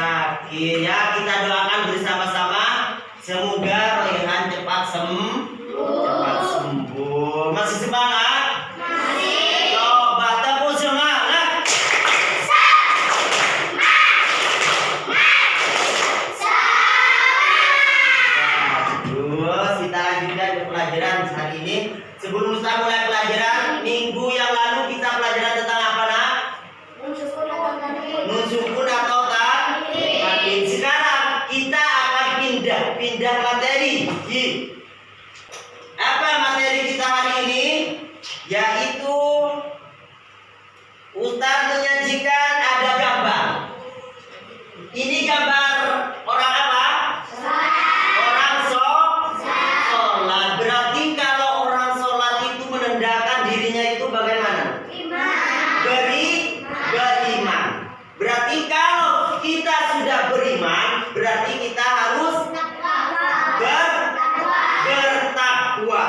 sakit. Ya, kita doakan bersama-sama semoga Raihan cepat sembuh. Masih semangat? Mari. Coba tepuk semangat. Terus kita lanjutkan ke pelajaran hari ini. Sebelum kita mulai pelajaran, minggu yang lalu kita pelajaran tentang apa, Nak? Nun sukun atau tanwin. Sekarang kita akan pindah materi. Apa materi kita hari ini? Yaitu Ustaz menyajikan ada gambar. Ini gambar orang apa? Orang sholat. Berarti kalau orang sholat itu menandakan dirinya itu bagaimana? Beriman. Berarti kalau kita sudah beriman, berarti kita harus bertakwa.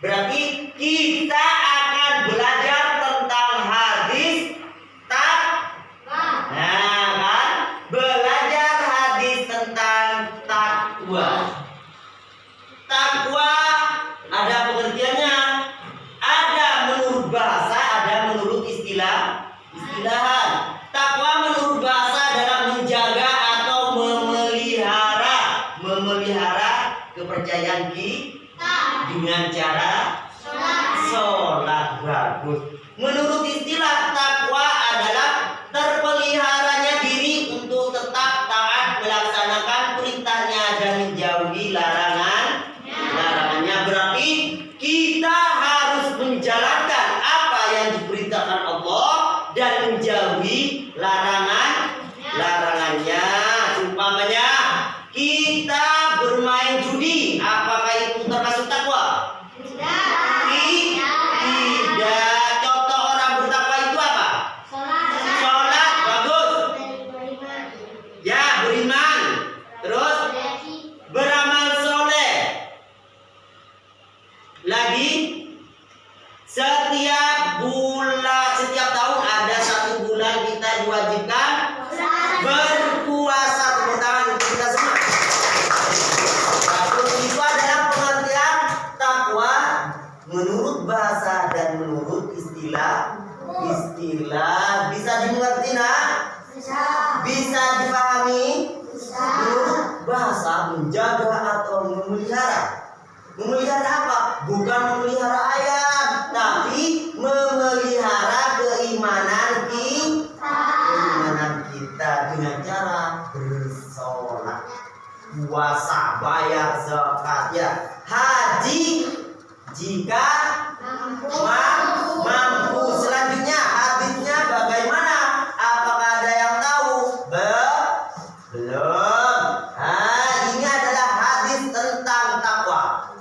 Berarti kita akan belajar tentang hadis takwa. Nah, kan? Belajar hadis tentang takwa. Takwa ada pengertiannya. Ada menurut bahasa, ada menurut istilahan. Takwa menurut bahasa adalah menjaga atau memelihara kepercayaan kita dengan cara sholat bagus. Menurut istilah, takwa adalah terpeliharanya diri untuk tetap taat melaksanakan perintahnya dan menjauhi larangannya. Berarti kita harus menjalankan apa yang diperintahkan Allah dan menjauhi larangannya. Umpamanya kita bermain judi, apakah itu termasuk takwa? Tidak. Contoh orang bertakwa itu apa? Sholat. Bagus. Ya, beriman. Terus beramal soleh. Lagi setiap tahun ada satu bulan kita diwajibkan berpuasa. Tepuk tangan untuk kita semua. Itu adalah pengertian takwa menurut bahasa dan menurut istilah. Bisa dimengerti, Nak? Bisa dipahami? Menurut bahasa menjaga atau memelihara. Memelihara apa? Bukan memelihara ayam, tapi memelihara keimanan kita dengan cara bersolat, puasa, bayar zakat, ya, haji jika mampu. Selanjutnya hadisnya bagaimana? Apakah ada yang tahu? Belum. Ini adalah hadis tentang takwa.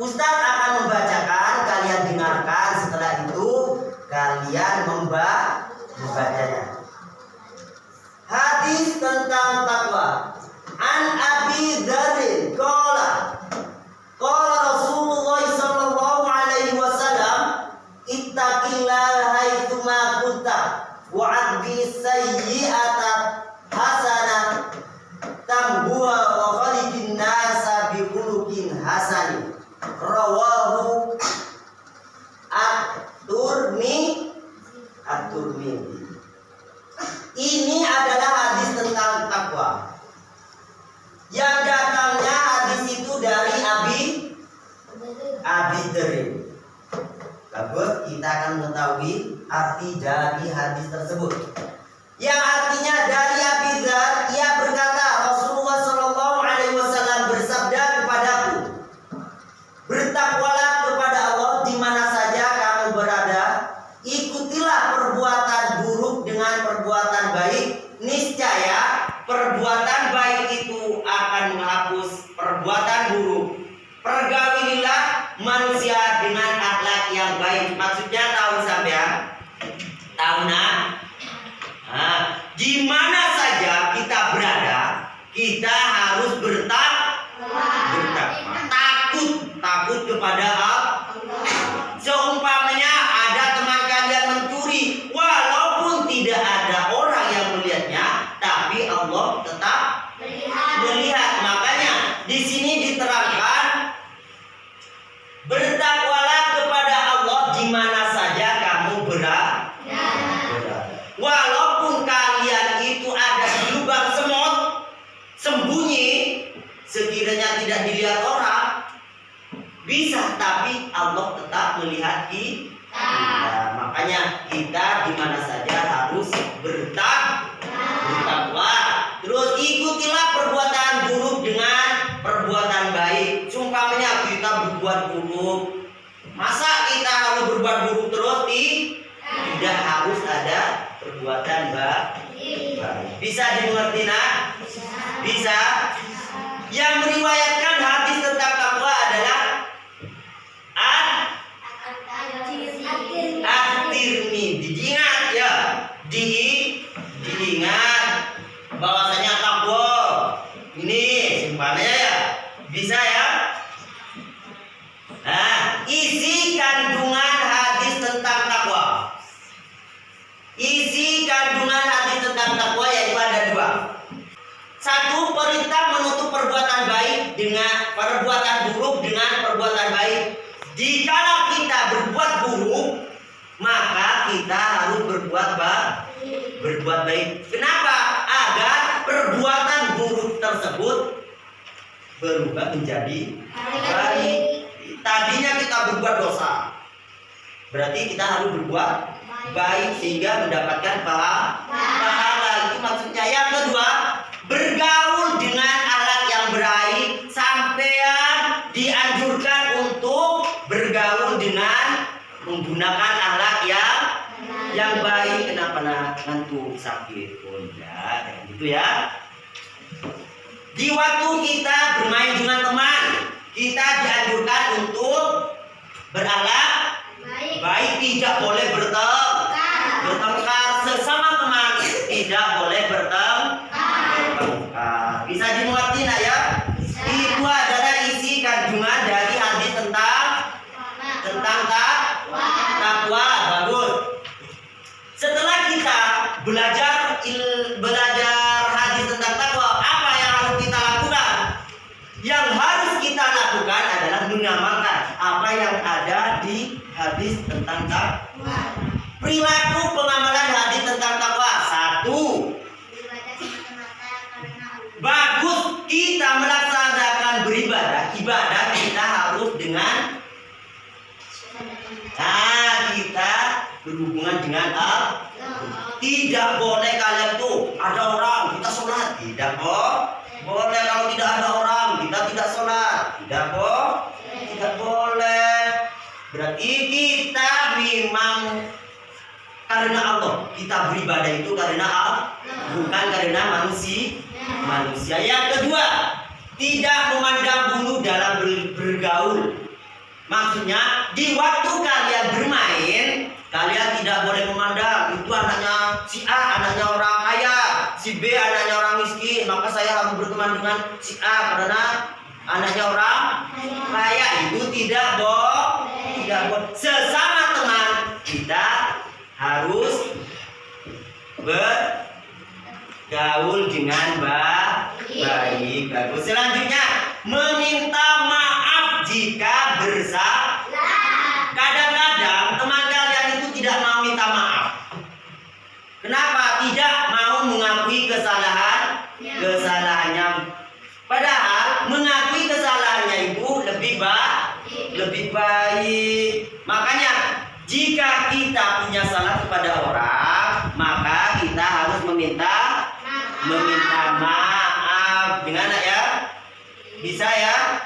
Ustaz akan membacakan, kalian dengarkan. Setelah itu kalian membacanya. Hadis tentang takwa. An Abi Dzar qala Rasulullah sallallahu alaihi wasallam ittaqillaha haitsuma kunta wa 'addi sayyi'ata hasanah tamhuha wa khaliqin nasa bi khuluqin hasan. Rawahu At-Tirmidzi. Ini adalah hadis tentang takwa. Yang datangnya hadis itu dari Abi Dzar. Bagus, kita akan mengetahui arti dari hadis tersebut. Yang artinya dari Abi Dzar, ia berkata, Rasulullah Shallallahu Alaihi Wasallam bersabda kepadaku, bertakwalah kepada Allah di mana saja kamu berada. Ikutilah perbuatan buruk dengan perbuatan baik. Niscaya perbuatan baik itu akan menghapus perbuatan buruk. Pergaulilah manusia dengan akhlak yang baik. Maksudnya tahu sampean? Tahu, Nak? Di mana saja kita berada, kita harus bertakwa. Takut kepada Allah. Seumpamanya ada teman kalian mencuri, walaupun tidak ada orang yang melihatnya, tapi Allah tetap melihat. Makanya di sini diterangkan, bertakwalah kepada Allah di mana saja kamu berada. Walaupun kalian itu ada di lubang semut, sembunyi, sekiranya tidak dilihat orang, bisa, tapi Allah tetap melihat kita. Makanya kita di mana saja harus bertakwa. Terus ikutilah perbuatan buruk dengan perbuatan baik. Sumpamanya kita berbuat buruk, masa kita harus berbuat buruk terus? Tidak, harus ada perbuatan baik. Bisa dimengerti, nak? Bisa. Yang meriwayatkan hadis tentang takwa adalah At-Tirmidzi. Diingat ya, diingat bahwasanya takwa ini simpanannya ya, bisa ya. Nah, isi kandungan hadis tentang takwa. Isi kandungan hadis tentang takwa yaitu ada dua. Satu, perintah menutup perbuatan baik dengan perbuatan buruk dengan perbuatan baik. Jikalau kita berbuat buruk, maka kita harus berbuat baik. Kenapa? Agar perbuatan buruk tersebut berubah menjadi baik. Tadinya kita berbuat dosa, berarti kita harus berbuat baik sehingga mendapatkan pahala. Itu maksudnya. Yang kedua, bergaul dengan akhlak yang baik. Sampean dianjurkan untuk bergaul dengan menggunakan akhlak yang baik. Kenapa ngantuk sakit pun ya, kayak gitu ya. Di waktu kita bermain dengan teman, kita dianjurkan untuk berakhlak baik. Tidak boleh bertengkar sesama teman, tidak boleh bertengkar. Bisa dimengerti nak ya? Itu adalah isi kandungan dari hadis tentang takwa. Bagus. Setelah kita belajar hadis tentang takwa, apa yang harus kita lakukan? Yang harus kita lakukan adalah mengamalkan apa yang ada di hadis tentang takwa. Perilaku pengamalan hadis tentang takwa. Satu, bagus kita melaksanakan beribadah. Ibadah kita harus dengan kita berhubungan dengan Allah. Tidak boleh kalian tuh ada orang kita sholat, tidak boleh. Kalau tidak ada orang kita tidak sholat, tidak boleh. Berarti kita memang karena Allah, kita beribadah itu karena Allah, bukan karena manusia. Yang kedua, tidak memandang bulu dalam bergaul. Maksudnya di waktu kalian bermain, kalian tidak boleh memandang itu anaknya si A, anaknya orang kaya, si B anaknya orang miskin, maka saya harus berteman dengan si A karena anaknya orang kaya. Itu tidak boleh. Sesama teman kita harus bergaul dengan baik. Bagus. Selanjutnya, meminta maaf jika bersalah. Kadang-kadang teman kalian itu tidak mau minta maaf. Kenapa? Tidak mau mengakui kesalahannya. Padahal mengakui kesalahannya itu lebih baik. Makanya jika kita punya salah kepada orang, maka kita harus meminta maaf. Dengan ya? Bisa ya?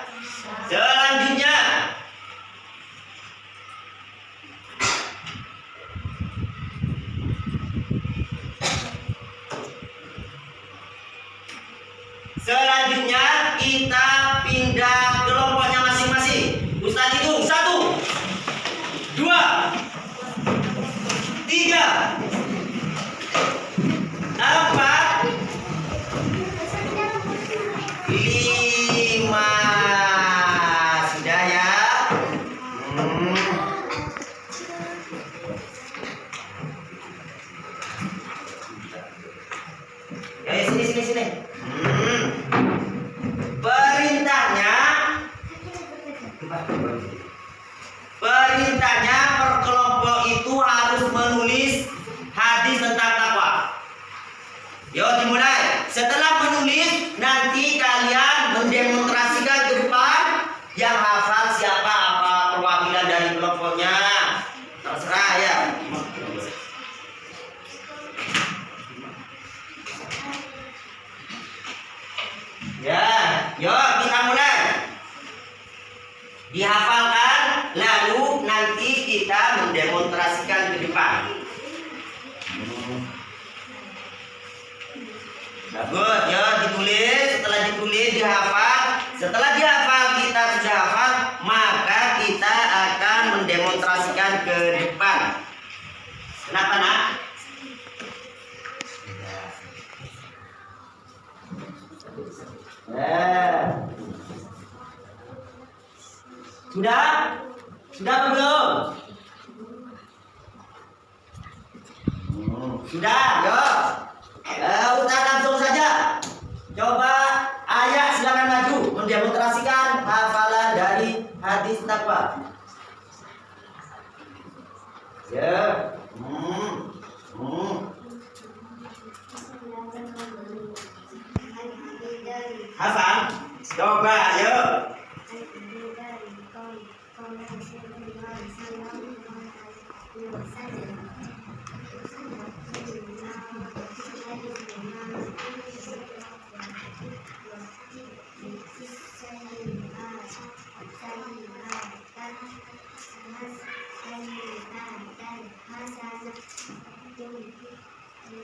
Selanjutnya, kita pindah kelompoknya masing-masing. Ustaz hitung 1, 2, 3, 4, 5. Sudah ya? Oke, sini. Perintahnya per kelompok itu harus menulis hadis tentang takwa. Yuk dimulai. Setelah menulis, nanti kalian mendemonstrasikan ke depan. Yang hafal siapa apa perwakilan dari kelompoknya. Terserah ya. Ya, yuk kita mulai. Dihafalkan, lalu nanti kita mendemonstrasikan ke depan. Bagus, ya ditulis. Setelah ditulis, dihafal. Setelah dihafal, kita sudah hafal, maka kita akan mendemonstrasikan ke depan. Kenapa nak? Sudah? Sudah apa belum? Sudah, yuk. Ustaz langsung saja. Coba ayah silakan maju mendemonstrasikan hafalan dari hadis takwa. Ya. Hafal. Coba, yuk.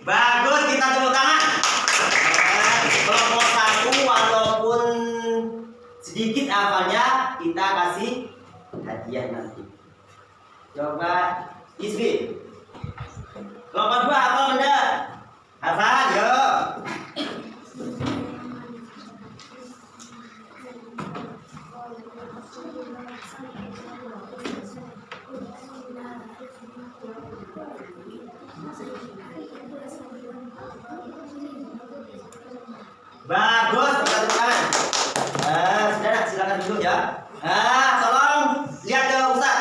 Bagus, kita tepuk tangan. Kelompok satu walaupun sedikit hafalnya kita kasih hadiah nanti. Coba Isbi. Kelompok dua hafal benda. Hafal, yuk. Bagus, teman-teman. Sudah, silakan duduk ya. Tolong lihat ke Ustaz.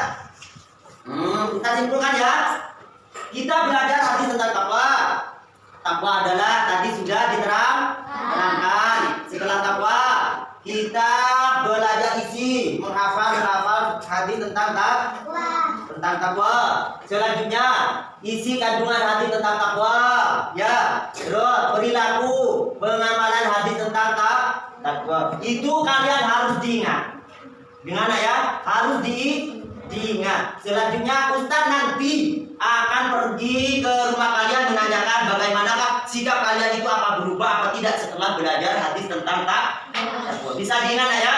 Kita simpulkan ya. Kita belajar hadis tentang takwa. Takwa adalah tadi sudah diterangkan. Setelah takwa, kita belajar isi, menghafal hadis tentang takwa. Selanjutnya, isi kandungan hadis tentang takwa. Ya, terus perilaku pengamalan hadis tentang takwa. Itu kalian harus diingat. Gimana ya? Harus diingat. Selanjutnya Ustaz nanti akan pergi ke rumah kalian menanyakan bagaimanakah sikap kalian itu, apa berubah apa tidak setelah belajar hadis tentang takwa. Bisa diingat ya?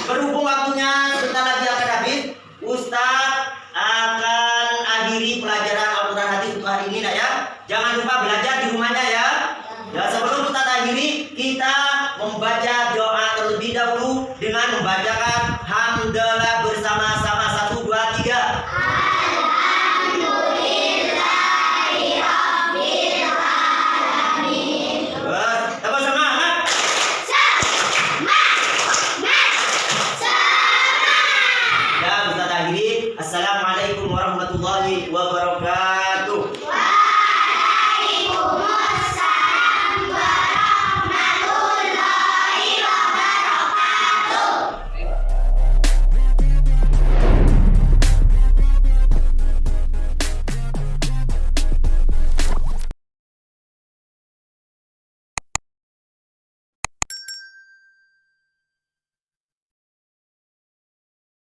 Berhubung waktunya sebentar lagi akan habis, Ustaz akan akhiri pelajaran Al-Quran hadis untuk hari ini ya. Jangan lupa belajar di rumahnya ya. Ya, sebelum kita akhiri, kita membaca